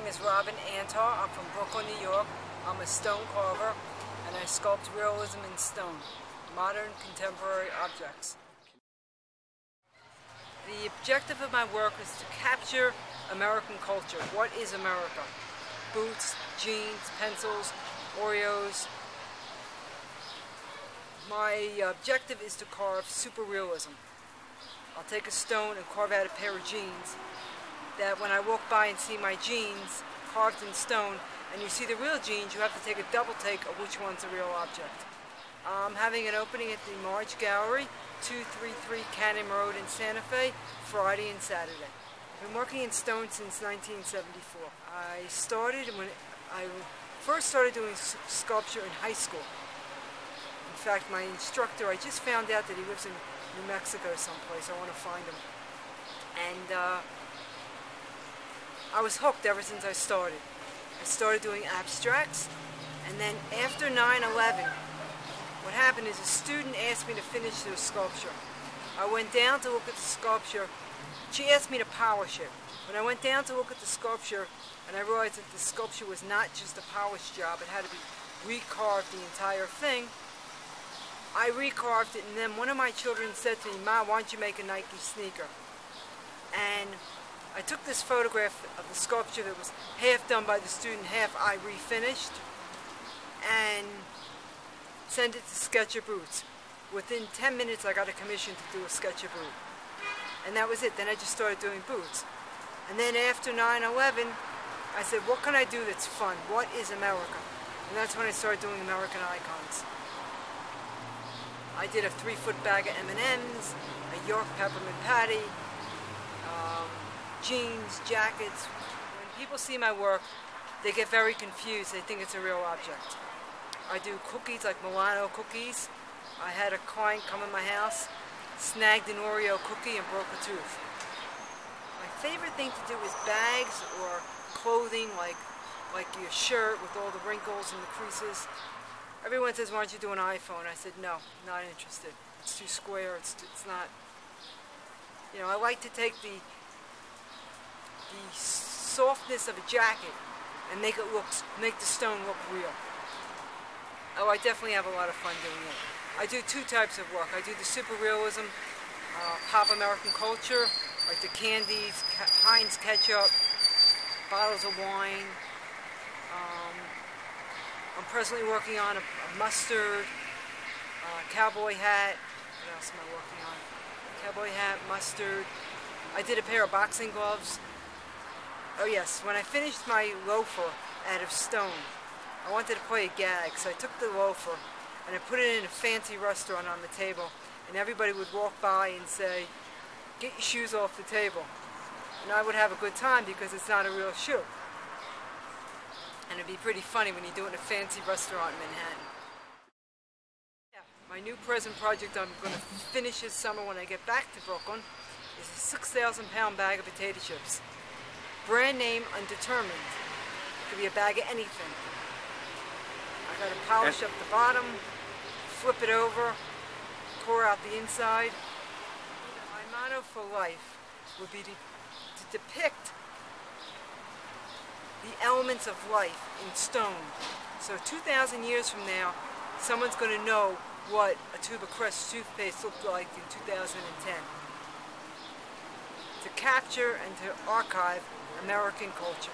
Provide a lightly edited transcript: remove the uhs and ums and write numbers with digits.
is Robin Antar. I'm from Brooklyn, New York. I'm a stone carver and I sculpt realism in stone, modern contemporary objects. The objective of my work is to capture American culture. What is America? Boots, jeans, pencils, Oreos. My objective is to carve super realism. I'll take a stone and carve out a pair of jeans that when I walk by and see my jeans carved in stone and you see the real jeans, you have to take a double take of which one's a real object. I'm having an opening at the Marge Gallery, 233 Cannon Road in Santa Fe, Friday and Saturday. I've been working in stone since 1974. I started when I first started doing sculpture in high school. In fact, my instructor, I just found out that he lives in New Mexico someplace. I want to find him. And I was hooked ever since I started. I started doing abstracts, and then after 9/11, what happened is a student asked me to finish their sculpture. I went down to look at the sculpture. She asked me to polish it. When I went down to look at the sculpture, and I realized that the sculpture was not just a polish job, it had to be recarved the entire thing, I recarved it, and then one of my children said to me, "Ma, why don't you make a Nike sneaker?" And I took this photograph of the sculpture that was half done by the student, half I refinished, and sent it to Sketcher Boots. Within 10 minutes I got a commission to do a Sketcher boot. And that was it. Then I just started doing boots. And then after 9/11, I said, what can I do that's fun? What is America? And that's when I started doing American icons. I did a 3-foot bag of M&Ms, a York peppermint patty, jeans, jackets. When people see my work, they get very confused. They think it's a real object. I do cookies like Milano cookies. I had a client come in my house, snagged an Oreo cookie and broke a tooth. My favorite thing to do is bags or clothing like your shirt with all the wrinkles and the creases. Everyone says, why don't you do an iPhone? I said, no, not interested. It's too square, it's not, you know, I like to take the softness of a jacket and make the stone look real. Oh, I definitely have a lot of fun doing it. I do two types of work. I do the super realism, pop American culture, like the candies, Heinz ketchup, bottles of wine. I'm presently working on a mustard, cowboy hat. What else am I working on? Cowboy hat, mustard. I did a pair of boxing gloves. Oh yes, when I finished my loafer out of stone, I wanted to play a gag, so I took the loafer and I put it in a fancy restaurant on the table, and everybody would walk by and say, "Get your shoes off the table." And I would have a good time because it's not a real shoe. And it'd be pretty funny when you do it in a fancy restaurant in Manhattan. Yeah, my new present project I'm going to finish this summer when I get back to Brooklyn is a 6,000-pound bag of potato chips. Brand name undetermined. It could be a bag of anything. I got to polish up the bottom, flip it over, pour out the inside. My motto for life would be to depict the elements of life in stone. So 2,000 years from now, someone's going to know what a tube of Crest toothpaste looked like in 2010. To capture and to archive American culture.